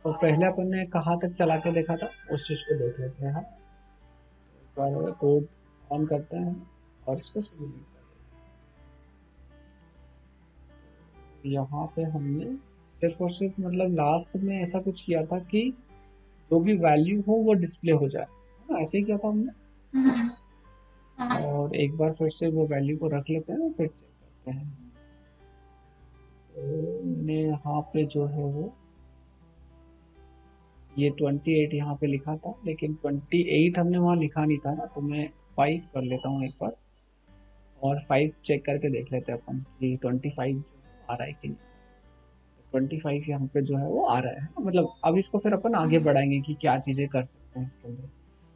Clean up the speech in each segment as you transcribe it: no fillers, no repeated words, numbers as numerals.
तो पहले अपन ने कहाँ तक चला के देखा था उस चीज़ को देख लेते हैं। हाँ, एक बार कोड ऑन करते हैं और इसको सिमुलेट करते हैं। यहाँ पे हमने सिर्फ और सिर्फ मतलब लास्ट में ऐसा कुछ किया था कि जो भी वैल्यू हो वो डिस्प्ले हो जाए, है ना, ऐसे ही किया था हमने। हम्म, हाँ। और एक बार फिर से वो वैल्यू को रख लेते हैं, फिर चेक करते हैं। तो मैंने यहाँ पे जो है वो ये 28 यहाँ पे लिखा था, लेकिन 28 हमने वहाँ लिखा नहीं था ना, तो मैं 5 कर लेता हूँ एक बार। और 5 चेक करके देख लेते हैं अपन कि 25 आ रहा है कि नहीं। 25 यहाँ पे जो है वो आ रहा है, मतलब अब इसको फिर अपन आगे हम्म, बढ़ाएंगे कि क्या चीज़ें कर सकते हैं इसके अंदर।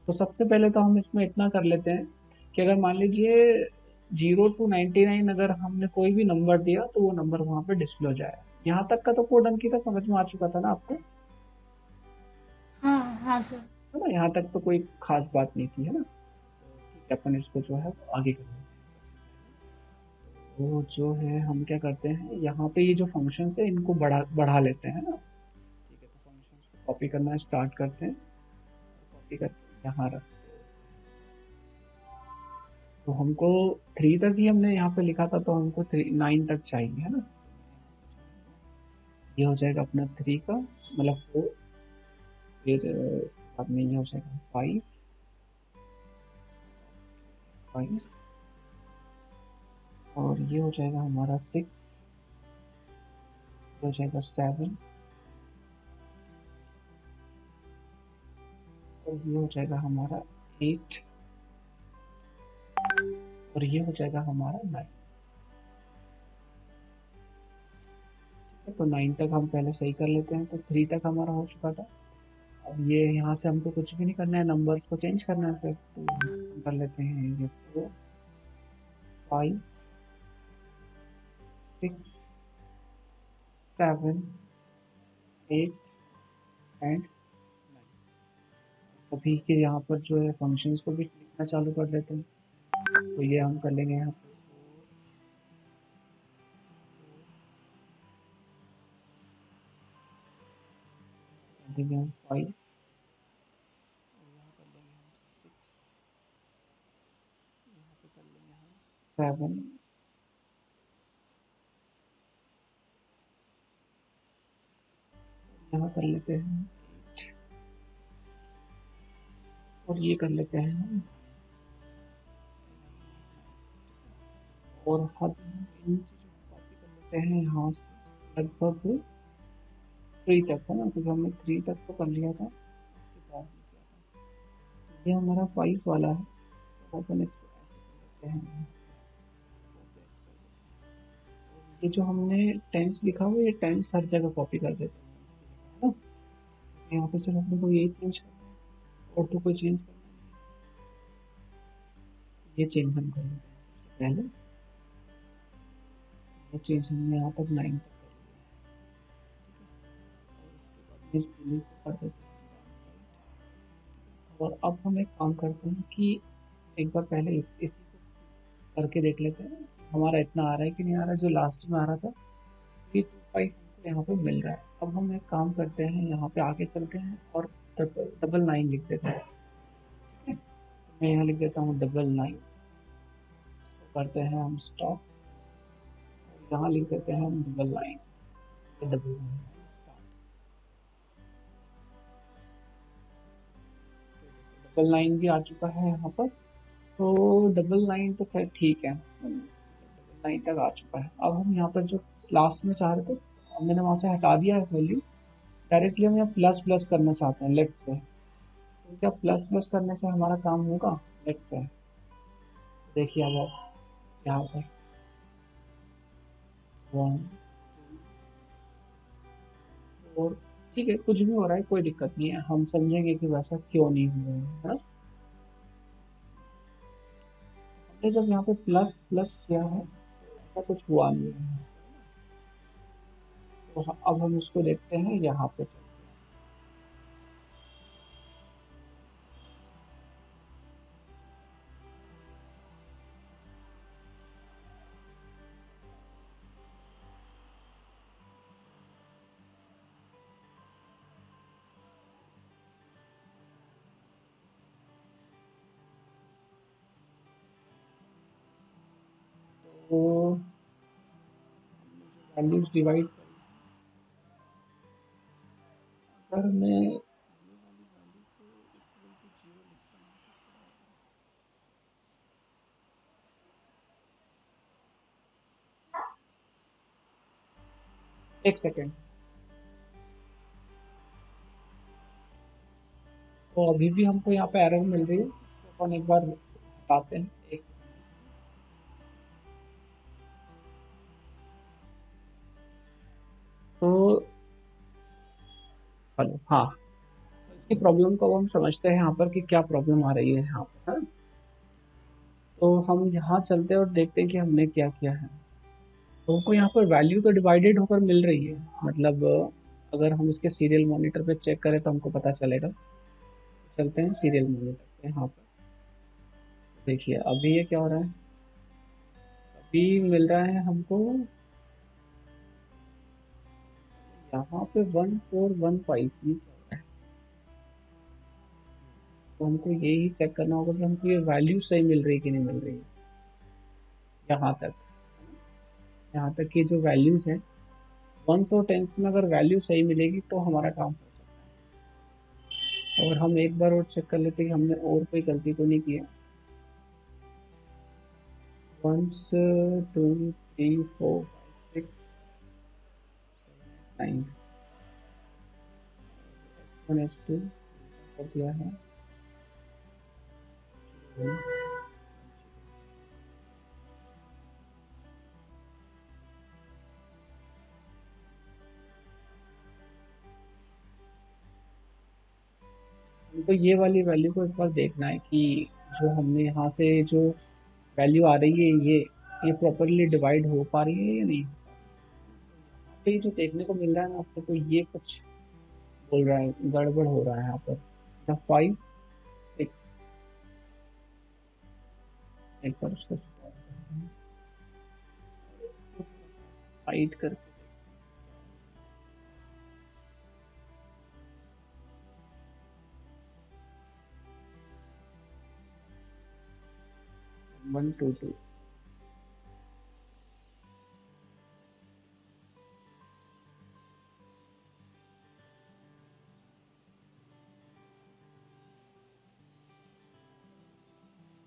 तो सबसे पहले तो हम इसमें इतना कर लेते हैं कि अगर मान लीजिए 0 to 99 अगर हमने कोई भी नंबर दिया तो वो नंबर वहाँ पे डिस्प्ले हो जाए। यहाँ तक का तो कोड अंकिता समझ में आ चुका था ना आपको? हाँ हाँ सर। है ना, यहाँ तक तो कोई खास बात नहीं थी, है ना। तो ठीक है, अपन इसको जो है वो आगे कर लेते हैं। तो जो है हम क्या करते हैं, यहाँ पे ये जो फंक्शंस है इनको बढ़ा बढ़ा लेते हैं ना। ठीक है, तो फंक्शंस को कॉपी करना स्टार्ट करते हैं, कॉपी करके यहाँ रखते हैं। तो हमको 3 तक ही हमने यहाँ पे लिखा था, तो हमको 9 तक चाहिए, है ना। ये हो जाएगा अपना 3 का मतलब 4। फिर बाद में ये हो जाएगा 5, 5। और ये हो जाएगा हमारा 6, हो जाएगा 7। और ये हो जाएगा हमारा 8। और ये हो जाएगा हमारा 9। तो 9 तक हम पहले सही कर लेते हैं, तो 3 तक हमारा हो चुका था। अब ये यहाँ से हमको कुछ भी नहीं करना है, नंबर्स को चेंज करना है सिर्फ। तो हम कर लेते हैं ये 4, 5, 6, 7, 8 एंड 9। अभी के यहाँ पर जो है फंक्शंस को भी लिखना चालू कर देते हैं। तो ये हम कर लेंगे यहाँ पे 5, और यहाँ कर लेंगे हम 6, यहाँ पे कर लेंगे हम 7, यहाँ कर लेते हैं 8, और ये कर लेते हैं हम 9। और अब हम इन चीज़ों को कॉपी कर लेते हैं यहाँ से लगभग 3 तक, है ना, क्योंकि हमने 3 तक तो कर लिया था, उसके बाद में किया था। ये हमारा 5 वाला है, तो अपन इसको ऐसे कर लेते हैं, इसको पेस्ट कर देते हैं। और ये जो हमने टेंस लिखा हुआ है, ये टेंस हर जगह कॉपी कर देते हैं इसकी जगह, है ना। क्योंकि यहाँ पे सिर्फ अपने को यही चेंज करना है, और तो कोई चेंज करना नहीं है। ये चेंज हम कर लेते हैं सबसे पहले। ये चेंज हमने यहाँ तक 9 तक कर लिया है। ठीक है, और इसके बाद में इस बिल्ली को कर देते हैं डाउन साइड। ठीक है, और अब हम एक काम करते हैं कि एक बार पहले इसी को करके देख लेते हैं कि हमारा इतना आ रहा है कि नहीं आ रहा है, जो लास्ट में आ रहा था। ये 25 हमको यहाँ पे मिल रहा है। अब हम एक काम करते हैं, यहाँ पे आगे चलते हैं और डबल 9 लिख देते हैं। ठीक है, तो मैं यहाँ लिख देता हूँ डबल 9। इसको करते हैं हम स्टॉप, और यहाँ लिख देते हैं हम डबल 9। Double 9 start. तो देखो डबल 9 भी आ चुका है यहाँ पर। तो डबल 9 तो खैर ठीक है, डबल 9 तक आ चुका है। अब हम यहाँ पर जो लास्ट में चाह रहे थे, मैंने वहां से हटा दिया है वैल्यू। डायरेक्टली हम यहाँ प्लस प्लस करना चाहते हैं लेट्स से। तो क्या प्लस प्लस करने से हमारा काम होगा? लेट्स से देखिए अब आप यहाँ पर 1, 2, 4। ठीक है, कुछ भी हो रहा है कोई दिक्कत नहीं है, हम समझेंगे कि वैसा क्यों नहीं हुआ है ना। हमने जब यहाँ पे प्लस प्लस किया है तो ऐसा कुछ हुआ नहीं है। तो अब हम इसको देखते हैं यहाँ पे चल के। तो हमने जो वैल्यूज डिवाइड करी, अगर मैं ये वाली वैल्यू को इक्वल टू 0 लिखता हूँ तो क्या होगा? एक सेकेंड। तो अभी भी हमको यहाँ पे एरर मिल रही है, तो अपन एक बार हटाते हैं। एक तो हेलो, हाँ, तो इसकी प्रॉब्लम को अब हम समझते हैं यहाँ पर कि क्या प्रॉब्लम आ रही है यहाँ पर, है ना? तो हम यहाँ चलते हैं और देखते हैं कि हमने क्या किया है। तो हमको यहाँ पर वैल्यू तो डिवाइडेड होकर मिल रही है, मतलब अगर हम इसके सीरियल मॉनिटर पे चेक करें तो हमको पता चलेगा। चलते हैं सीरियल मॉनिटर पे, यहाँ पर देखिए अभी ये क्या हो रहा है। अभी मिल रहा है हमको यहाँ पे 1415, ये क्या हो रहा है? तो हमको यही चेक करना होगा कि हमको ये वैल्यू सही मिल रही है कि नहीं मिल रही है। यहाँ तक, यहाँ तक की जो वैल्यूज है, वंस और टेंस में अगर वैल्यू सही मिलेगी तो हमारा काम हो सकता है। और हम एक बार और चेक कर लेते हैं कि हमने और कोई गलती तो नहीं की है। 1 2 3 4 5 6 7 8 9, S1 S2 कर दिया है। हमको ये वाली वैल्यू को एक बार देखना है कि जो हमने यहाँ से जो वैल्यू आ रही है, ये प्रॉपरली डिवाइड हो पा रही है या नहीं। यहाँ पे जो देखने को मिल रहा है ना आपको, तो ये कुछ बोल रहा है, गड़बड़ हो रहा है यहाँ पर। 5 6, एक बार उसको हाइड करके 1 2 2।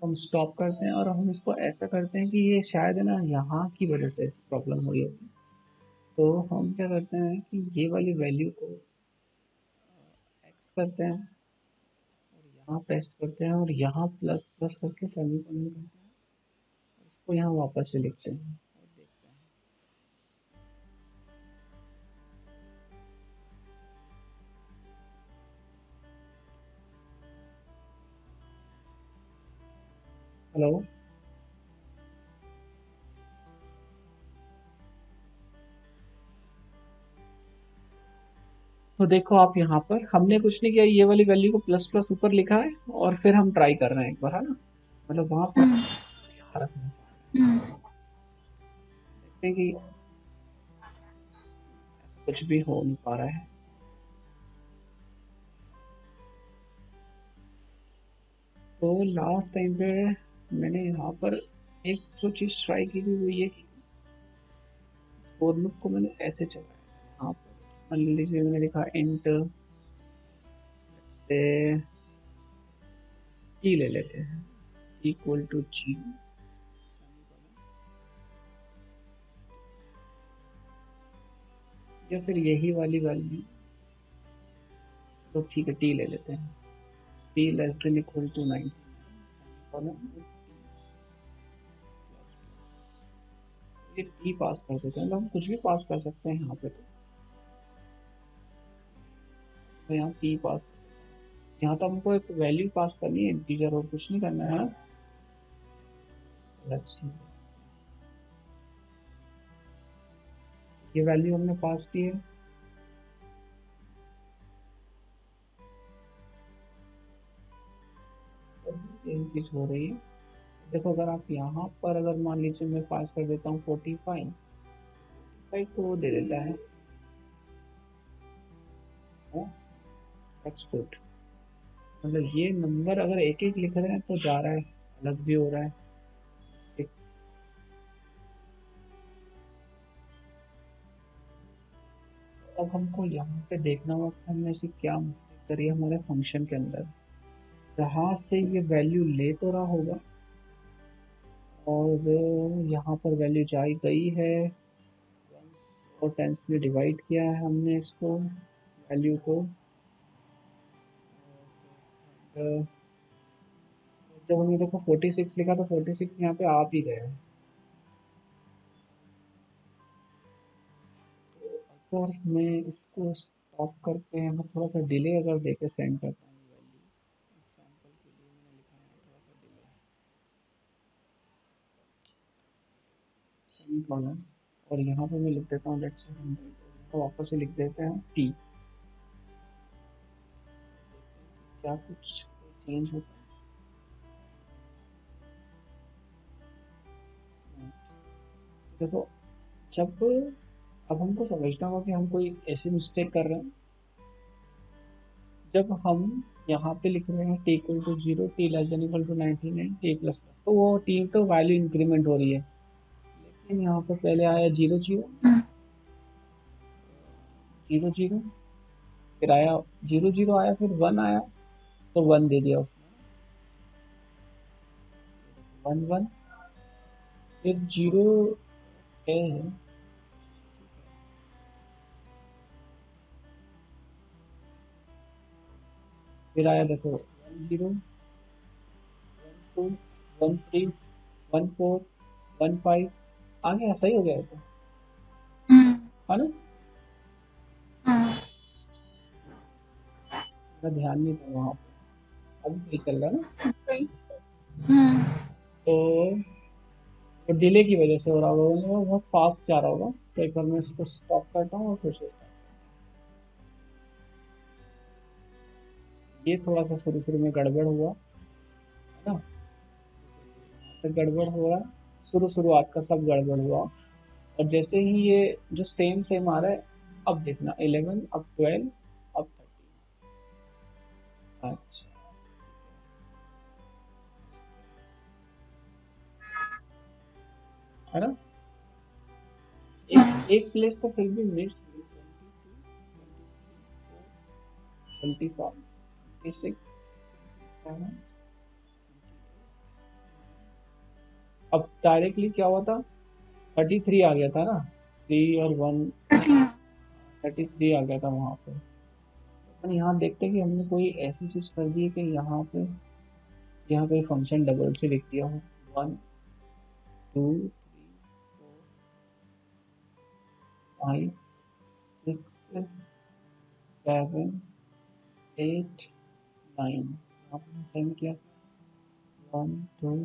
हम स्टॉप करते हैं और हम इसको ऐसा करते हैं कि ये शायद है ना यहाँ की वजह से प्रॉब्लम हुई होगी। तो हम क्या करते हैं कि ये वाली वैल्यू को एक्स करते हैं और यहाँ पेस्ट करते हैं और यहाँ प्लस प्लस करके सेमीकोलन करते हैं, इसको यहाँ वापस से लिखते हैं और देखते हैं। हेलो, तो देखो आप यहाँ पर हमने कुछ नहीं किया, ये वाली वैल्यू को प्लस प्लस ऊपर लिखा है और फिर हम ट्राई कर रहे हैं एक बार, है ना? मतलब वहां पर हम्म, फर्क नहीं पड़ रहा हम्म, है। देखते हैं कि कुछ भी हो नहीं पा रहा है। तो लास्ट टाइम पे मैंने यहाँ पर एक जो चीज ट्राई की थी वो ये कि फॉर लूप को मैंने ऐसे चलाया। यहाँ पर मान लीजिए मैंने लिखा इंट से जी ले लेते हैं, इक्वल टू जी, या फिर यही वाली वैल्यू, तो ठीक है टी ले लेते हैं, T less than equal to 90। ये टी पास कर देते हैं, मतलब हम कुछ भी पास कर सकते हैं यहाँ पे। तो यहाँ टी पास, यहाँ तो हमको एक वैल्यू पास करनी है इंटीजर, और कुछ नहीं करना है। लेट्स सी, ये वैल्यू हमने पास की है। सेम चीज हो रही है। देखो अगर आप यहाँ पर अगर मान लीजिए मैं पास कर देता हूँ 45, तो वो दे देता है एक्सपोर्ट। मतलब ये नंबर अगर एक एक लिख रहे हैं तो जा रहा है, अलग भी हो रहा है। ठीक, अब हमको यहाँ पे देखना होगा कि हमने ऐसी क्या मिस्टेक करी है हमारे फंक्शन के अंदर, जहाँ से ये वैल्यू ले तो रहा होगा और यहाँ पर वैल्यू जाई गई है और टेंस में डिवाइड किया है हमने इसको वैल्यू को। अ, जब हमने देखो 46 लिखा तो 46 यहाँ पे आ भी गया है। तो अगर मैं इसको स्टॉप करके हमें थोड़ा सा डिले अगर देके सेंड करता हूँ वैल्यू, एग्जाम्पल के लिए मैंने लिखा है थोड़ा सा डिले सेमीकोलन, और यहाँ पे मैं लिख देता हूँ लेट्स से 100 और यहाँ वापस से लिख देते हैं टी। क्या कुछ चेंज होता है? देखो, जब अब हमको समझना होगा कि हम कोई ऐसी मिस्टेक कर रहे हैं, जब हम यहाँ पे लिख रहे हैं T equal to 0, T less than equal to 99, T plus, तो वो टी तो वैल्यू इंक्रीमेंट हो रही है, लेकिन यहाँ पे पहले आया 0 0 0 0, फिर आया 0 0 आया, फिर 1 आया तो 1 दे दिया उसने, 1 1, फिर 0 है, फिर आया देखो 1 0 1 2 1 3 1 4 1 5, आ गया, सही हो गया तो, है ना? मेरा ध्यान नहीं था वहाँ पे, अभी सही चल रहा है ना? तो डिले की वजह से हो रहा होगा, वो बहुत फास्ट जा रहा होगा, तो एक बार मैं इसको स्टॉप करता हूँ और फिर से ये थोड़ा सा शुरू शुरू में गड़बड़ हुआ है ना, तो गड़बड़ हुआ, शुरू शुरुआत का सब गड़बड़ हुआ, और जैसे ही ये जो सेम सेम आ रहा है, अब देखना 11, अब 12, अब 13। अच्छा, है ना? एक प्लेस तो फिर भी मिस, 25, 26, अब डायरेक्टली क्या हुआ था, 33 आ गया था ना, 3 और 1, 33 आ गया था वहाँ पे। अपन यहाँ देखते हैं कि हमने कोई ऐसी चीज कर दी है कि यहाँ पे फंक्शन डबल से लिख दिया हो, 1 2 3 4 5 6 7 8 9, यहाँ पे सेम किया, 1 2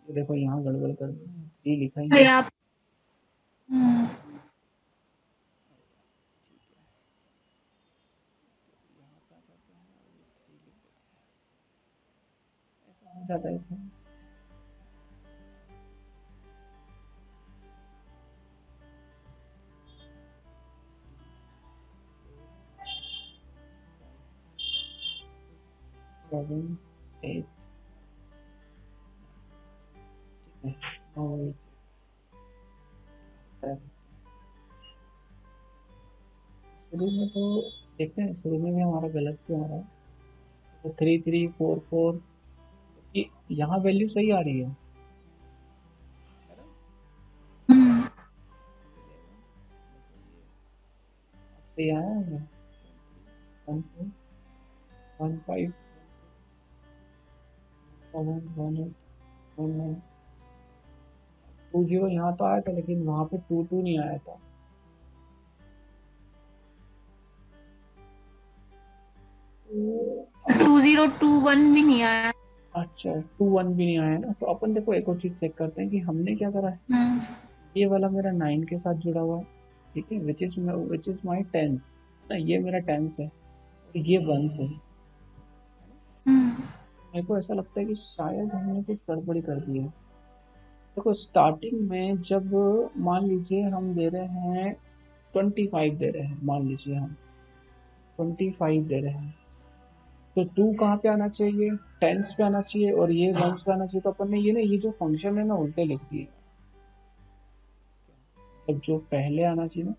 ये देखो यहाँ गड़बड़ कर दी, 3 लिखा ही अरे है। आप हो जाता है इसमें। सेवन एट, और शुरू में तो देखते हैं, शुरू में भी हमारा गलत क्यों आ रहा है, तो 3 3 4 4, यहाँ वैल्यू सही आ रही है, सही आया है, 1 4 1 5 7 1 8 1 9 2 0, यहाँ तो आया था लेकिन वहाँ पे 2 2 नहीं आया था, तो 2021 भी नहीं आया। अच्छा 2 1 भी नहीं आया ना, तो अपन देखो एक और चीज चेक करते हैं कि हमने क्या करा है, ये वाला मेरा 9 के साथ जुड़ा हुआ है, ठीक है, विच इज माई टेंस ना, ये मेरा टेंस है और ये वंस है। मेरे को ऐसा लगता है कि शायद हमने कुछ गड़बड़ी कर दी है। देखो स्टार्टिंग में जब मान लीजिए हम दे रहे हैं 25 दे रहे हैं, मान लीजिए हम 25 दे रहे हैं, तो 2 कहाँ पे आना चाहिए, टेंस पे आना चाहिए, और ये वंस पे आना चाहिए, तो अपन ने ये ना ये जो फंक्शन है ना उल्टे लिख दिए, तब जो पहले आना चाहिए ना,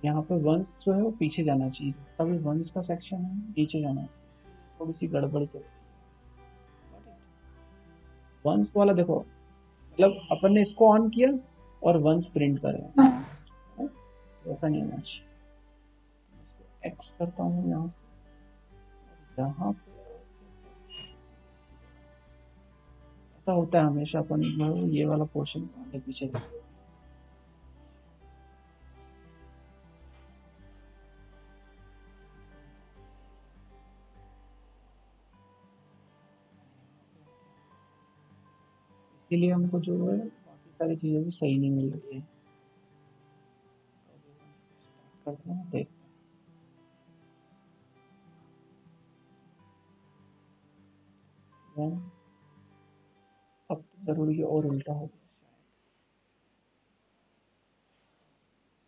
यहाँ पे वंस जो है वो पीछे जाना चाहिए, तभी वंस का सेक्शन है नीचे जाना चाहिए, थोड़ी सी गड़बड़ चल रही है। वंस वाला देखो, मतलब अपन ने इसको ऑन किया और वंस प्रिंट कर रहे हैं, हाँ, है? तो ऐसा नहीं होना चाहिए। इसको एक्स करता हूँ यहाँ से, यहाँ पे ऐसा होता है हमेशा, अपन ये वाला पोर्शन आगे पीछे करते हैं। इसीलिए हमको जो है बाकी सारी चीज़ें भी सही नहीं मिल रही है। स्टार्ट करते हैं, देखते हैं। अब तो जरूरी है और उल्टा हो गया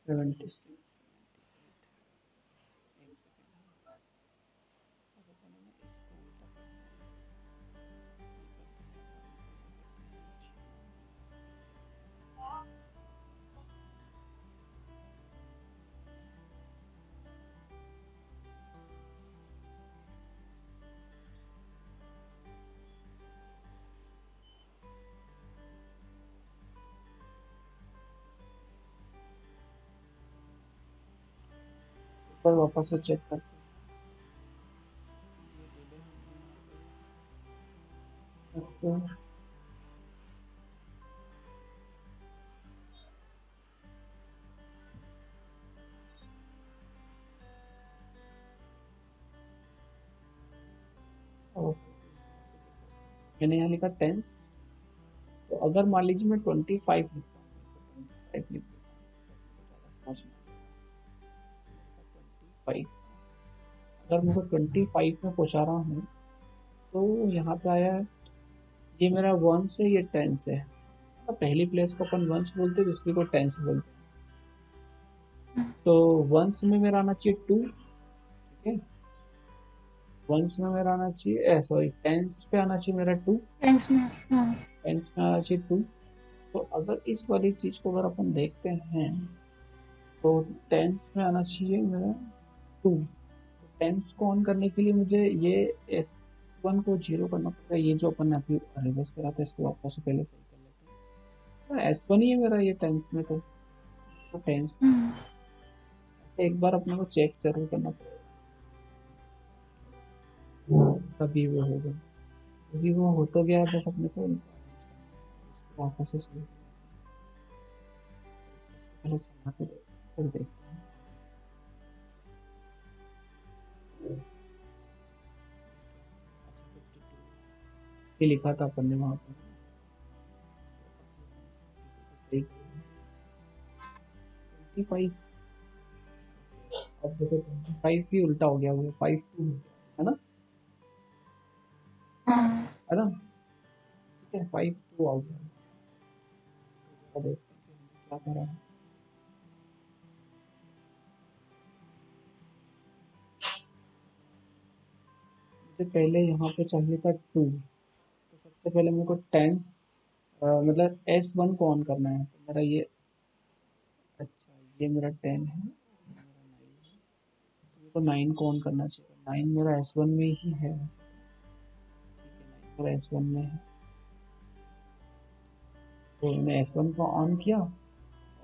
शायद। 76। पर वापस से चेक करते हैं। और मैंने यहाँ लिखा टेंस, तो अगर मान लीजिए मैं 25 लिखता हूँ, 25 लिख देता हूँ, 25, अगर मैं 25 में पहुँचा रहा हूँ, तो यहाँ पे आया है, ये मेरा वंस है, ये टेंस है। तो पहली प्लेस को अपन वंस बोलते हैं, दूसरी को टेंस बोलते हैं। तो वंस में मेरा आना चाहिए टू, ठीक है, वंस में मेरा आना चाहिए, सॉरी टेंस पे आना चाहिए मेरा टू, टेंस में। हाँ, टेंस में आना चाहिए टू। तो अगर इस वाली चीज को अगर अपन देखते हैं, तो टेंस में आना चाहिए मेरा टू। टेंस को ऑन करने के लिए मुझे ये एस वन को जीरो करना पड़ेगा। ये जो अपन ने अभी रिवर्स करा था, इसको वापस से पहले सही कर लेते हैं। एस वन ही है मेरा ये टेंस में, तो टेंस एक बार अपने को चेक जरूर करना पड़ेगा, तभी वो होगा। क्योंकि वो हो तो गया है, बस अपने को वापस से शुरू पहले चला के फिर देखते हैं। ये लिखा था अपन ने वहाँ पर, सही 25। अब देखो 25 भी उल्टा हो गया, वो 5 2 है ना, हाँ, है ना, ठीक है, 5 2 आ गया। अब देखते हैं कि हमने क्या करा है। मुझे पहले यहाँ पे चाहिए था टू, तो सबसे पहले मेरे को टेंस, मतलब S1 को ऑन करना है, तो मेरा ये, अच्छा ये मेरा 10 है, ये मेरा 9 है, तो मेरे को 9 को ऑन करना चाहिए। 9 मेरा S1 में ही है, ठीक है, 9 मेरा S1 में है। तो मैंने S1 को ऑन किया,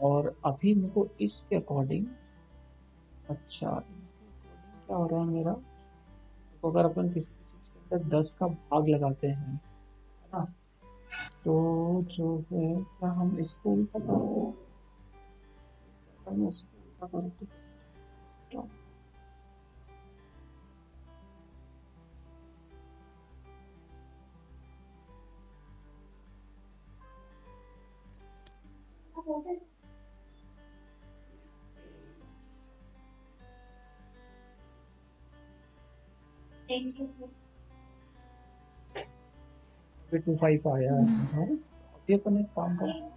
और अभी मेरे को इसके अकॉर्डिंग, अच्छा इसके अकॉर्डिंग क्या हो रहा है मेरा, तो अगर अपन किसी भी चीज़ के अंदर 10 का भाग लगाते हैं, है ना, तो जो है, क्या हम इसको उल्टा करें, हम इसको उल्टा करें तो क्या, अभी 25 आया है, अभी अपन एक काम करें,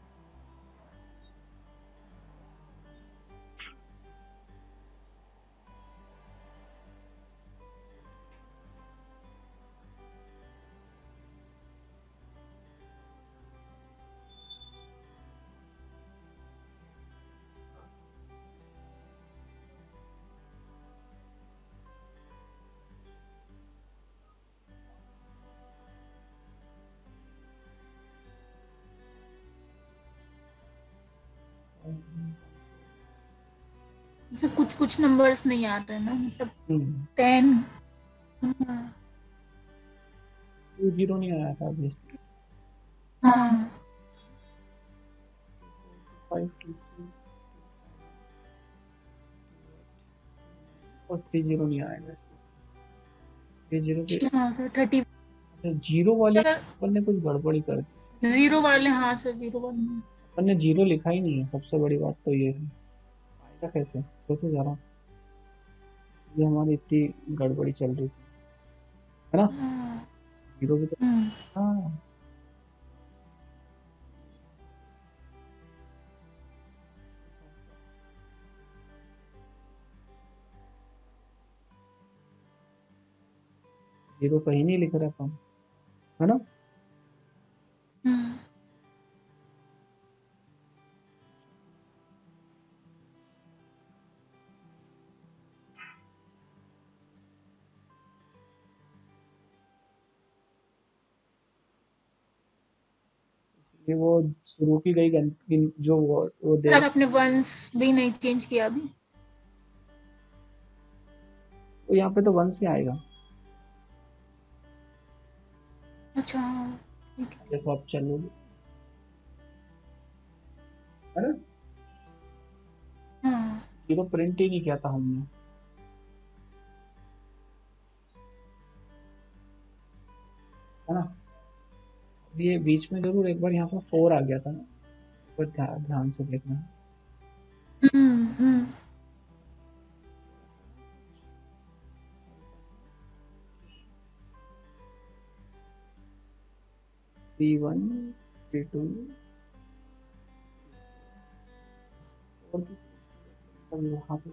जैसे कुछ कुछ नंबर्स नहीं आते हैं ना, मतलब 10। 2 0 नहीं आया था अभी। हाँ 5 2 3 और 3 0 नहीं आएगा। 3 0 के हाँ सर 30। जीरो वाली सर अपन ने कुछ गड़बड़ी कर दी। जीरो वाले, हाँ सर जीरो वाले। अपन ने जीरो लिखा ही नहीं है, सबसे बड़ी बात तो ये है। आएगा कैसे, सोचो जरा। ये हमारी इतनी गड़बड़ी चल रही थी, है ना। हाँ। जीरो भी तो, हम्म। हाँ। जीरो कहीं नहीं लिख रहा अपन, है ना। हम्म। ये वो शुरू की गई जो वो दे सर रहा, आपने वंस भी नहीं चेंज किया अभी? तो यहाँ पे तो वन से आएगा। अच्छा ठीक है। देखो अब चलोगे, है ना। हाँ। जीरो प्रिंट ही नहीं किया था हमने, है ना। ये बीच में जरूर एक बार यहाँ पर 4 आ गया था ना, पर ध्यान से देखना। हम्म। 3 1 3 2 और यहाँ पे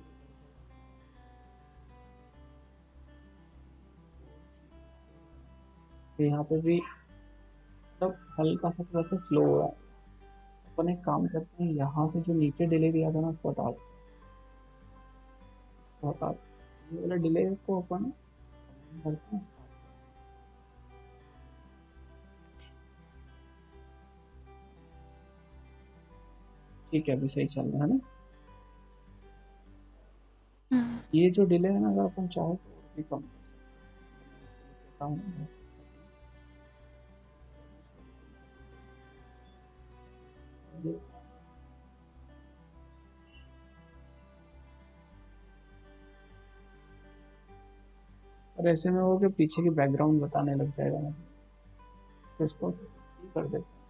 यहाँ पे भी मतलब हल्का सा थोड़ा सा स्लो हो रहा है। अपन एक काम करते हैं, यहाँ से जो नीचे डिले दिया था ना उसको हटा ये वाला डिले को अपन करते हैं। ठीक है, अभी सही चल रहा है ना। हम्म। ये जो डिले है ना, अगर अपन चाहे तो और भी कम कर सकते हैं। और ऐसे में वो के पीछे की बैकग्राउंड बताने लग जाएगा ना, तो इसको कर देते हैं।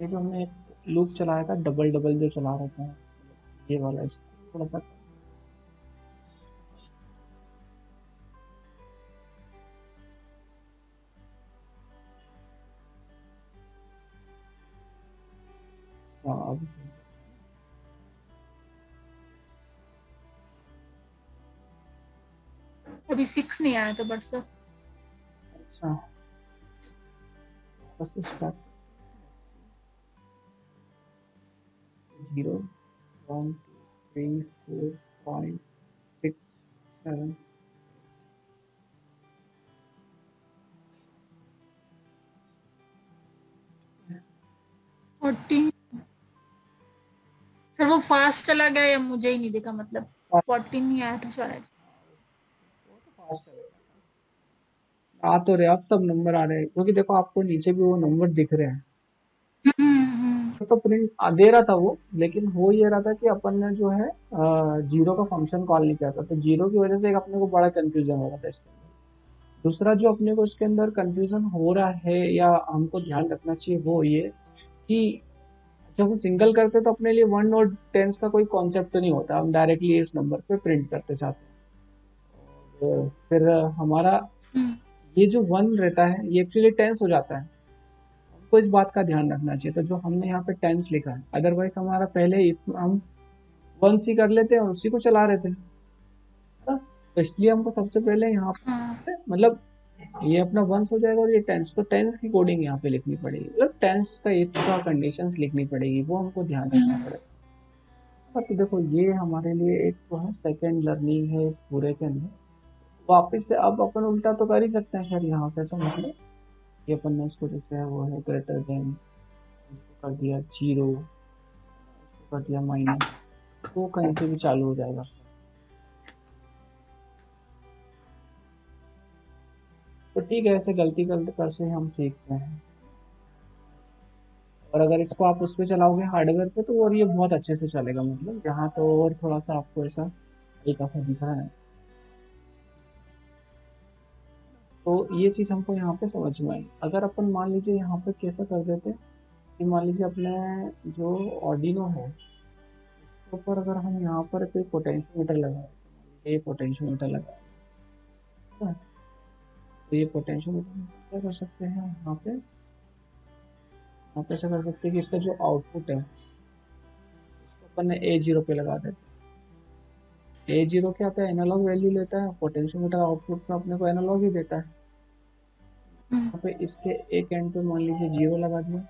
ये जो हमने एक लूप चलाया था, डबल डबल जो चला रहे थे, ये वाला, इसको थोड़ा सा, हाँ अब अभी 6 नहीं आया था बट सर। अच्छा, बस स्टार्ट। 0 1 2 3 4 5 6 7। 14। सर वो फास्ट चला गया या मुझे ही नहीं दिखा, मतलब 14 नहीं आया था शायद। फास्ट आ तो रहे, अब सब नंबर आ रहे हैं, क्योंकि देखो आपको नीचे भी वो नंबर दिख रहे हैं। हम्म। तो प्रिंट दे रहा था वो, लेकिन हो ये रहा था कि अपन ने जो है जीरो का फंक्शन कॉल नहीं किया था, तो जीरो की वजह से एक अपने को बड़ा कंफ्यूजन हो रहा था इसके अंदर। दूसरा जो अपने को इसके अंदर कंफ्यूजन हो रहा है या हमको ध्यान रखना चाहिए, वो ये कि जब हम सिंगल करते तो अपने लिए वन और टेंस का कोई कॉन्सेप्ट नहीं होता, हम डायरेक्टली इस नंबर पे प्रिंट करते जाते हैं। और फिर हमारा हम्म। ये जो वन रहता है ये एक्चुअली टेंस हो जाता है, हमको इस बात का ध्यान रखना चाहिए। तो जो हमने यहाँ पे टेंस लिखा है, अदरवाइज हमारा पहले हम वन सी कर लेते हैं और उसी को चला रहे थे, है ना? तो इसलिए हमको सबसे पहले यहाँ हाँ। पे मतलब ये अपना वंस हो जाएगा, और ये टेंस, तो टेंस की कोडिंग यहाँ पे लिखनी पड़ेगी, मतलब टेंस का एक्स्ट्रा कंडीशंस लिखनी पड़ेगी, वो हमको ध्यान रखना पड़ेगा। तो देखो ये हमारे लिए एक जो है सेकेंड लर्निंग है इस पूरे के अंदर। वापस से अब अपन उल्टा तो कर ही सकते हैं खैर यहाँ पे, तो मतलब ये अपन ने इसको जैसे है वो है ग्रेटर देन इसको कर दिया 0, इसको कर दिया माइनस, तो कहीं से भी चालू हो जाएगा। तो ठीक है, ऐसे गलती गलती कर से हम सीखते हैं। और अगर इसको आप उस पर चलाओगे हार्डवेयर पे तो और ये बहुत अच्छे से चलेगा, मतलब यहाँ तो और थोड़ा सा आपको ऐसा हल्का सा दिख रहा है। तो ये चीज़ हमको यहाँ पे समझ में आई। अगर अपन मान लीजिए यहाँ पे कैसा कर देते कि मान लीजिए अपने जो ऑर्डिनो है उसके ऊपर अगर हम यहाँ पर कोई पोटेंशियोमीटर लगाए, ये पोटेंशियोमीटर लगाए ना, तो ये पोटेंशियोमीटर हम क्या कर सकते हैं यहाँ पे ऐसा कर सकते हैं कि इसका जो आउटपुट है उसको अपन ने A0 पे लगा देते हैं। A0 क्या आता है, एनालॉग वैल्यू लेता है, पोटेंशियोमीटर आउटपुट में अपने को एनालॉग ही देता है। यहाँ पे इसके एक एंड पे मान लीजिए 0 लगा दिया,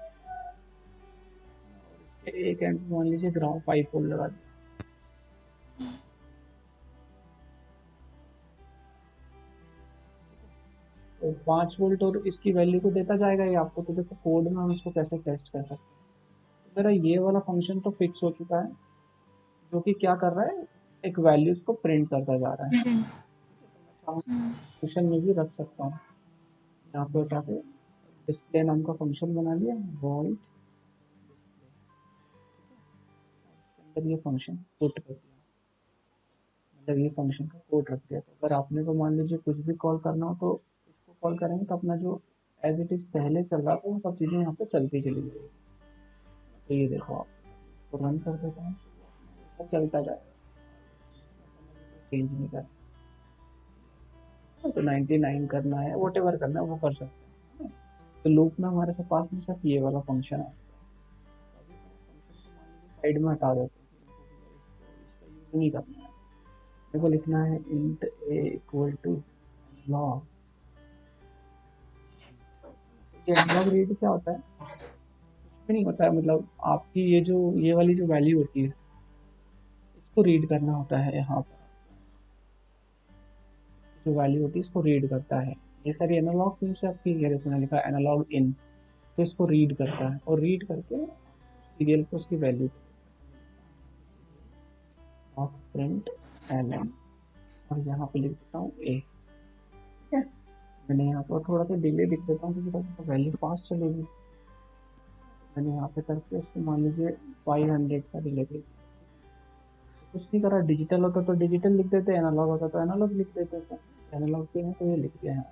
एक एंड पे मान लीजिए ग्राउंड 5 वोल्ट लगा दिया। तो 5 वोल्ट और इसकी वैल्यू को देता जाएगा ये आपको। तो देखो कोड में हम इसको कैसे टेस्ट कर सकते हैं। तो मेरा ये वाला फंक्शन तो फिक्स हो चुका है, जो कि क्या कर रहा है, एक वैल्यूज को प्रिंट करता जा रहा है। फंक्शन में भी रख सकता हूँ, यहाँ पे उठा के डिस्प्ले नाम का फंक्शन बना लिया, वॉइड अंदर ये फंक्शन पुट कर दिया, मतलब ये फंक्शन का कोड रख दिया। तो अगर आपने को मान लीजिए कुछ भी कॉल करना हो तो इसको कॉल करेंगे तो अपना जो एज इट इज पहले चल रहा था वो सब चीज़ें यहाँ पे चलती चली गई। तो ये देखो आप इसको रन कर देता हूँ, तो चलता जाए, चेंज नहीं करना। तो 99 करना है, वट एवर करना है वो कर सकते हैं। तो लूप में हमारे पास में सिर्फ ये वाला फंक्शन है, साइड में हटा देते हैं, इसका यूज नहीं करना है। मेरे को लिखना है int A equal to log. ये एनालॉग रीड क्या होता है, कुछ भी नहीं होता है, मतलब आपकी ये वाली जो वैल्यू होती है इसको रीड करना होता है। यहाँ पर जो वैल्यू होती है इसको रीड करता है। ये सारी एनालॉग पिन से आपकी ये देखो लिखा है एनालॉग इन, तो इसको रीड करता है और रीड करके सीरियल को उसकी value of print L M, और यहाँ पे लिख देता हूँ ए। ठीक है, मैंने यहाँ पर थोड़ा सा डिले लिख देता हूँ क्योंकि वैल्यू फास्ट चलेगी। मैंने यहाँ पे करके उसको मान लीजिए 500 का डिले दे, कुछ नहीं करा। डिजिटल होता तो डिजिटल लिख देते, एनालॉग होता तो एनालॉग लिख देते थे। एनालॉग पे है तो ये लिख दिया है।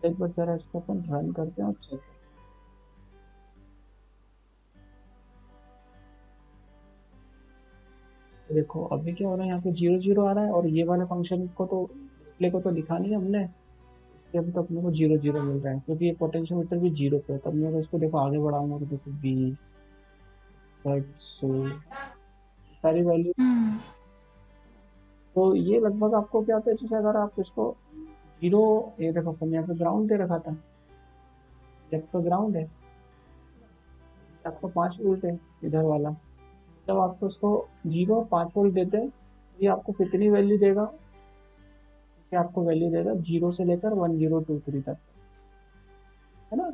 एक बार जरा इसको अपन रन करते हैं और चेक। तो देखो अभी क्या हो रहा है, यहाँ पे 0 0 आ रहा है और ये वाले फंक्शन को तो डिस्प्ले को तो लिखा नहीं है हमने, इसलिए अभी तो अपने को 0 0 मिल रहा है क्योंकि ये पोटेंशियोमीटर भी 0 पे है। तब मैं इसको देखो आगे बढ़ाऊंगा तो देखो 20 100 सारी वैल्यू। तो ये लगभग आपको क्या होता है, जैसे अगर आप इसको 0, ये देखो अपन यहाँ पे ग्राउंड दे रखा था, जब तो ग्राउंड है आपका 5 वोल्ट है इधर वाला, जब आपको उसको 0 5 वोल्ट देते हैं तो ये आपको कितनी वैल्यू देगा, कि आपको वैल्यू देगा 0 से लेकर 1023 तक, है ना।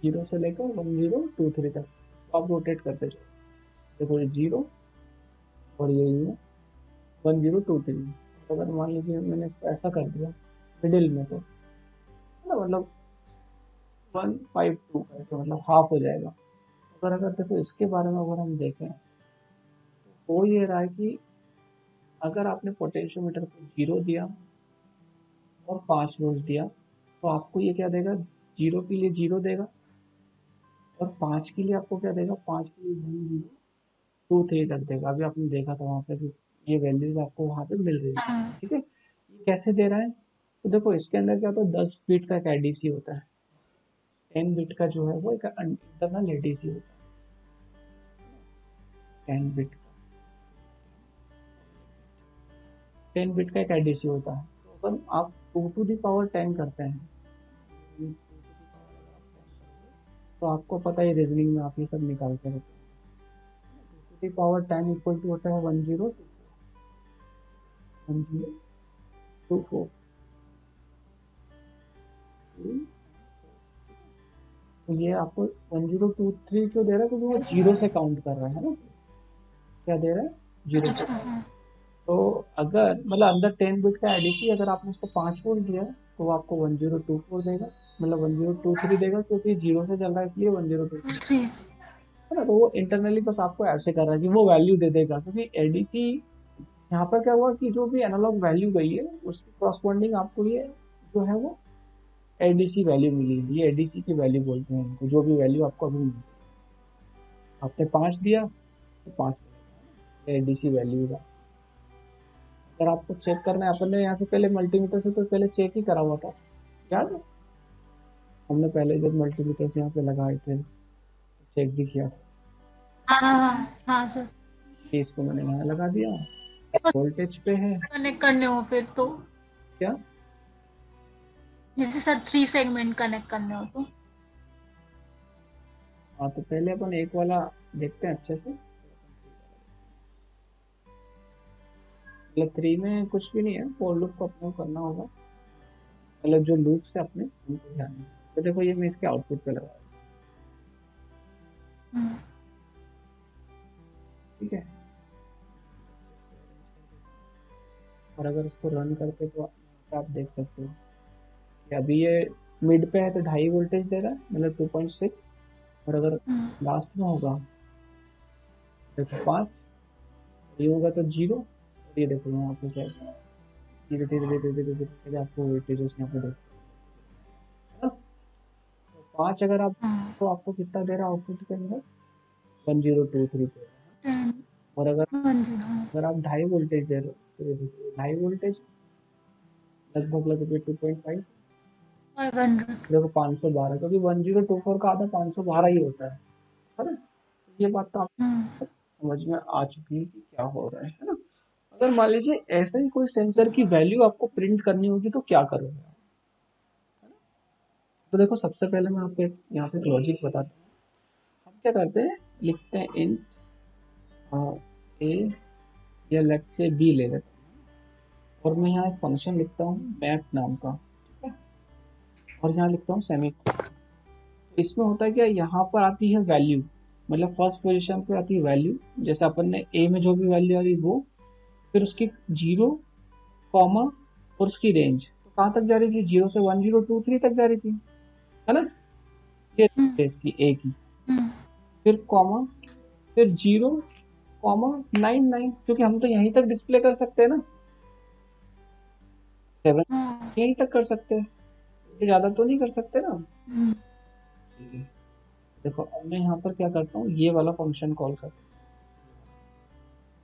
0 से लेकर 1023 तक तो आप रोटेट करते जाओ। देखो ये 0 और यही है 1023। तो अगर मान लीजिए मैंने इसको ऐसा कर दिया मिडिल में, तो है ना, मतलब 152 करके मतलब हाफ हो जाएगा। अगर अगर देखो इसके बारे में अगर हम देखें तो हो ये रहा है कि अगर आपने पोटेंशियोमीटर को 0 दिया और 5 वोल्ट दिया तो आपको ये क्या देगा, 0 के लिए 0 देगा और 5 के लिए आपको क्या देगा, 5 के लिए 1023 तक देगा। अभी आपने देखा था वहाँ पे कि ये वैल्यूज आपको वहाँ पे मिल रही है। ठीक है, ये कैसे दे रहा है, तो देखो इसके अंदर क्या होता है, 10 बिट का एक एडीसी होता है, 10 बिट का जो है वो एक इंटरनल एडीसी होता है। 10 बिट, 10 बिट का एक एडीसी होता है। तो अपन आप 2 to the power 10 करते हैं, तो आपको पता है रीजनिंग में आप ये सब निकालते रहते हैं। 2 to the power 10 equal to होता है 1024। तो ये आपको 1023 क्यों दे रहा है, क्योंकि वो जीरो से काउंट कर रहा है ना। क्या दे रहा है, जीरो से। अच्छा हाँ तो अगर मतलब अंदर 10 बिट का एडीसी अगर आपने उसको 5 वोल्ट दिया है तो वो आपको 1024 देगा, मतलब 1023 देगा, क्योंकि जीरो से चल रहा है इसलिए 1023 3 है ना। तो वो इंटरनली बस आपको ऐसे कर रहा है कि वो वैल्यू दे देगा, क्योंकि एडीसी यहाँ पर क्या हुआ कि जो भी एनालॉग वैल्यू गई है उसकी करस्पॉन्डिंग आपको ये जो है वो एडीसी वैल्यू मिली है। ये एडीसी की वैल्यू बोलते हैं उनको, जो भी वैल्यू आपको अभी मिली। आपने 5 दिया तो 5 एडीसी वैल्यू का। अगर आपको चेक करना है, अपन ने यहाँ से पहले मल्टीमीटर से तो पहले चेक ही करा हुआ था, याद है। हमने पहले जब मल्टीमीटर से यहाँ पे लगाए थे चेक भी किया था हाँ हाँ हाँ सर। कि इसको मैंने यहाँ लगा दिया, वोल्टेज पे है। कनेक्ट करने हो फिर तो, क्या, जैसे सर 3 सेगमेंट कनेक्ट करने हो तो। हाँ तो पहले अपन एक वाला देखते हैं अच्छे से। मतलब 3 में कुछ भी नहीं है, फोर लूप को अपने को करना होगा, मतलब जो लूप से अपने उनको ध्यान है। तो देखो ये मैं इसके आउटपुट पे लगा, हम्म, ठीक है। और अगर उसको रन करते तो आप देख सकते हो कि अभी ये मिड पे है तो 2.5 वोल्टेज दे रहा है, मतलब 2.6। और अगर हम्म, लास्ट में होगा देखो 5, ये होगा तो 0। और ये देखो यहाँ पे शायद धीरे धीरे धीरे धीरे धीरे धीरे आपको वोल्टेजेस यहाँ पे देखो, 5 अगर आप हाँ, तो आपको कितना दे रहा है आउटपुट के अंदर, 1023 पे। 10 और अगर 1 0 हाँ अगर आप 2.5 वोल्टेज दे रहे हो तो ये देखिए 2.5 वोल्टेज लगभग लगभग 2.5, 500। देखो 512, क्योंकि 1024 का आधा 512 ही होता है ना। ये बात तो हम्म, आपको समझ में आ चुकी है कि क्या हो रहा है ना। अगर मान लीजिए ऐसे ही कोई सेंसर की वैल्यू आपको प्रिंट करनी होगी तो क्या करोगे आप? तो देखो सबसे पहले मैं आपको एक यहाँ पे लॉजिक बताता हूँ। हम क्या करते हैं, लिखते हैं इन ए, या लेट से बी ले लेते हैं, और मैं यहाँ एक फंक्शन लिखता हूँ मैप नाम का, ठीक है। और यहाँ लिखता हूँ सेमी। इसमें होता है क्या, यहाँ पर आती है वैल्यू, मतलब फर्स्ट पोजीशन पे आती है वैल्यू, जैसे अपन ने ए में जो भी वैल्यू आ रही वो, फिर उसकी 0, कॉमा, और उसकी रेंज तो कहाँ तक जा रही थी, 0 से 1023 तक जा रही थी, है ना। ये हम्म, इसकी ए की, हम्म, फिर कॉमा, फिर 0, 99, क्योंकि हम तो यहीं तक डिस्प्ले कर सकते हैं ना, 7 हाँ, यहीं तक कर सकते हैं, इससे ज्यादा तो नहीं कर सकते ना। हम्म, देखो अब मैं यहाँ पर क्या करता हूँ, ये वाला फंक्शन कॉल करता हूँ,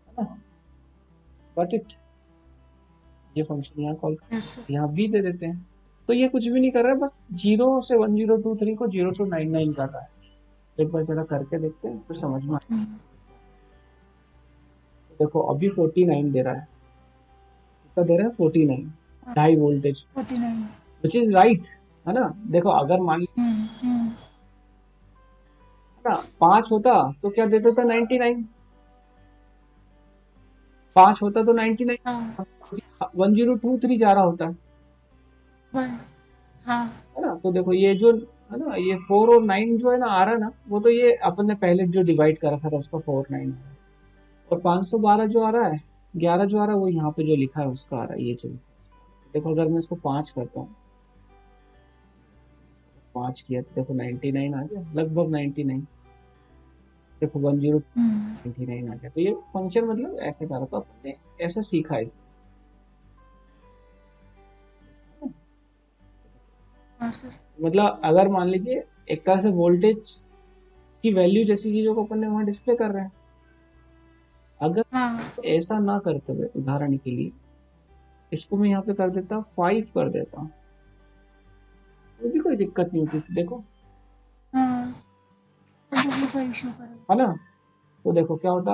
है ना, गॉट इट। ये फंक्शन यहाँ कॉल, यस सर। यहाँ बी दे देते हैं। तो ये कुछ भी नहीं कर रहा है, बस 0 से 1023 को 0299 कर रहा है। एक बार जरा करके देखते हैं तो समझ में हम्म, देखो अभी 49 दे रहा है, कितना दे रहा है, 49, 2.5 वोल्टेज, 49। विच इज राइट, है ना। देखो अगर मान हम्म, लिया 5 होता तो क्या देता था, 99। 5 होता तो 99, हाँ 1023 जा रहा होता, 1 हाँ है ना। तो देखो ये जो है ना, ये 4 और 9 जो है ना आ रहा है ना, वो तो ये अपन ने पहले जो डिवाइड करा था उसका 4 9 आ रहा है। और 512 जो आ रहा है, 11 जो आ रहा है, वो यहाँ पे जो लिखा है उसका आ रहा है, ये जो देखो अगर मैं इसको 5 करता हूँ, 5 किया तो देखो 99 आ गया, लगभग 99। देखो 10 हम्म, 99 आ गया। तो ये फंक्शन मतलब ऐसे करा, तो अपने ऐसे सीखा है। हाँ सर। मतलब अगर मान लीजिए एक तरह से वोल्टेज की वैल्यू जैसी चीजों को अपन ने वहां डिस्प्ले कर रहे हैं, अगर हाँ ऐसा ना करते हुए उदाहरण के लिए इसको मैं यहाँ पे कर देता 5 कर देता, तो भी कोई दिक्कत नहीं होती, देखो, हाँ, तो बिजली का इशू करेगा। है ना। तो देखो क्या होता,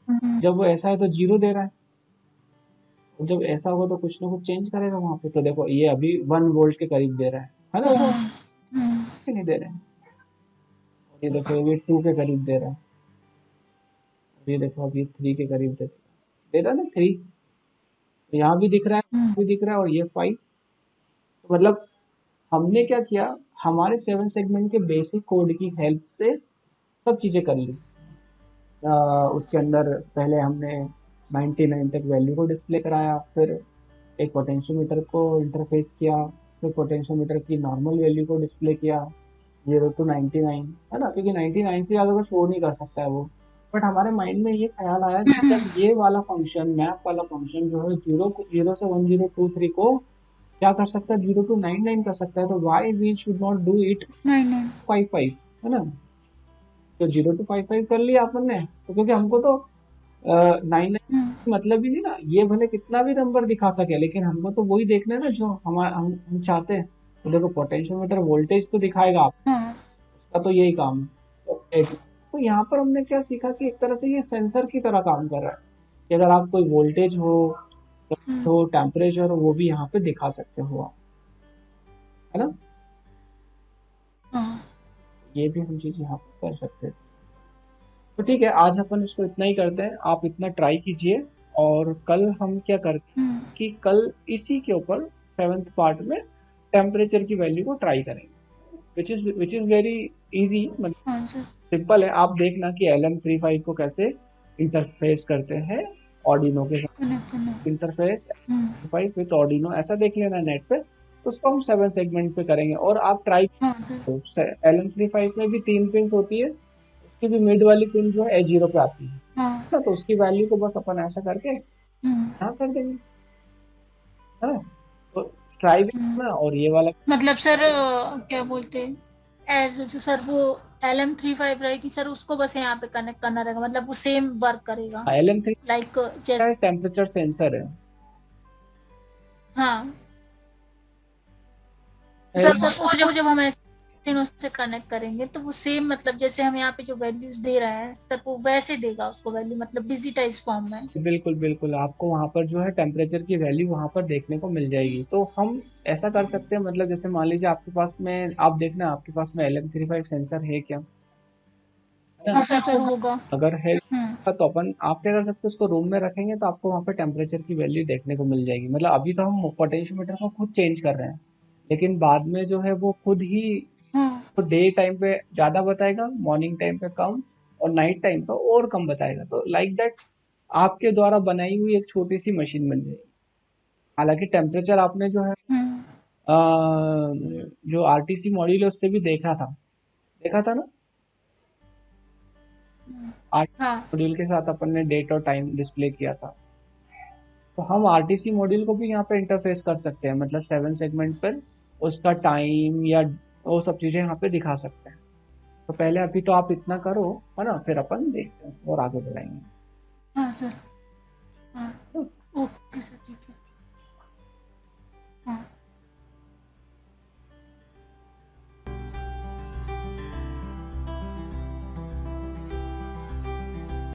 हम्म, जब वो ऐसा है तो 0 दे रहा है, और जब ऐसा होगा तो कुछ ना कुछ चेंज करेगा वहां पे। तो देखो ये अभी 1 वोल्ट के करीब दे रहा है ना, वो हम्म, नहीं दे रहे हैं। और ये देखो ये 2 के करीब दे रहा है, और ये देखो अभी 3 के करीब दे रहा है ना, 3। तो यहाँ भी दिख रहा है, हम्म, भी दिख रहा है, और ये 5। तो मतलब हमने क्या किया, हमारे 7 सेगमेंट के बेसिक कोड की हेल्प से सब चीज़ें कर ली। उसके अंदर पहले हमने 99 तक वैल्यू को डिस्प्ले कराया, फिर एक पोटेंशियोमीटर को इंटरफेस किया, फिर पोटेंशियोमीटर की नॉर्मल वैल्यू को डिस्प्ले किया 0 to 99, है ना, क्योंकि 99 से ज़्यादा तो शो नहीं कर सकता है वो। बट हमारे माइंड में ये ख्याल आया कि जब ये वाला फंक्शन, मैप वाला फंक्शन जो है जीरो से 1023 को क्या कर सकता है, 0 to 99 कर सकता है, तो why we should not do it 55, है ना। तो 0 to 55 कर लिया अपन ने, तो क्योंकि हमको तो 99 मतलब ही नहीं ना, ये भले कितना भी नंबर दिखा सके, लेकिन हमको तो वही देखना है ना जो हम चाहते हैं। तो देखो पोटेंशियोमीटर वोल्टेज तो दिखाएगा आप, उसका तो यही काम है। तो यहाँ पर हमने क्या सीखा कि एक तरह से ये सेंसर की तरह काम कर रहा है, कि अगर आप कोई वोल्टेज हो टेम्परेचर हो, वो भी यहाँ पे दिखा सकते हो आप, है ना। ये भी हम चीज यहाँ पे कर सकते हैं। तो ठीक है, आज अपन इसको इतना ही करते हैं, आप इतना ट्राई कीजिए, और कल हम क्या करते हैं कि कल इसी के ऊपर 7th पार्ट में टेम्परेचर की वैल्यू को ट्राई करेंगे, विच इज वेरी इजी, मतलब सिंपल है। आप देखना कि LM35 को कैसे इंटरफेस करते हैं ऑर्डिनो के साथ, इंटरफेस 5 विथ ऑर्डिनो ऐसा देख लेना नेट पे, तो उसको हम 7 सेगमेंट पे करेंगे। और आप ट्राई, LM35 में भी 3 पिन होती है, उसकी भी मिड वाली पिन जो है A0 पे आती है ना, तो उसकी वैल्यू को बस अपन ऐसा करके यहाँ कर देंगे, है ना। तो ट्राई भी करना, और ये वाला मतलब सर क्या बोलते हैं, एज सर वो LM35 रहेगी सर, उसको बस यहाँ पे कनेक्ट करना रहेगा, मतलब वो सेम वर्क करेगा LM3 लाइक जैसे। टेम्परेचर सेंसर है। हाँ सर, उसको जब हम ऐसे तीनों से कनेक्ट करेंगे तो वो सेम, मतलब जैसे हम यहाँ पे जो वैल्यूज दे रहे हैं सर, वो वैसे देगा उसको वैल्यू, मतलब डिजिटाइज फॉर्म में। बिल्कुल बिल्कुल, आपको वहां पर जो है टेम्परेचर की वैल्यू वहां पर देखने को मिल जाएगी। तो हम ऐसा कर सकते हैं, मतलब जैसे मान लीजिए आपके पास में, आप देखना आपके पास में LM35 सेंसर है क्या, है ना? हाँ सर होगा। अगर है तो अपन, आप क्या कर सकते हैं, उसको रूम में रखेंगे तो आपको वहां पर टेम्परेचर की वैल्यू देखने को मिल जाएगी। मतलब अभी तो हम पोटेंशियोमीटर को खुद चेंज कर रहे हैं, लेकिन बाद में जो है वो खुद ही तो डे टाइम पे ज्यादा बताएगा, मॉर्निंग टाइम पे कम, और नाइट टाइम पे और कम बताएगा। तो लाइक दैट आपके द्वारा बनाई हुई एक छोटी सी मशीन बन जाएगी। हालांकि टेम्परेचर आपने जो है अ, जो RTC मॉड्यूल है उससे भी देखा था ना, मॉड्यूल के साथ अपन ने डेट और टाइम डिस्प्ले किया था। तो हम RTC मॉड्यूल को भी यहाँ पे इंटरफेस कर सकते हैं, मतलब 7 सेगमेंट पर उसका टाइम या वो सब चीजें यहाँ पे दिखा सकते हैं। तो पहले अभी तो आप इतना करो, है ना, फिर अपन देखते हैं और आगे बढ़ाएंगे। हाँ सर। हाँ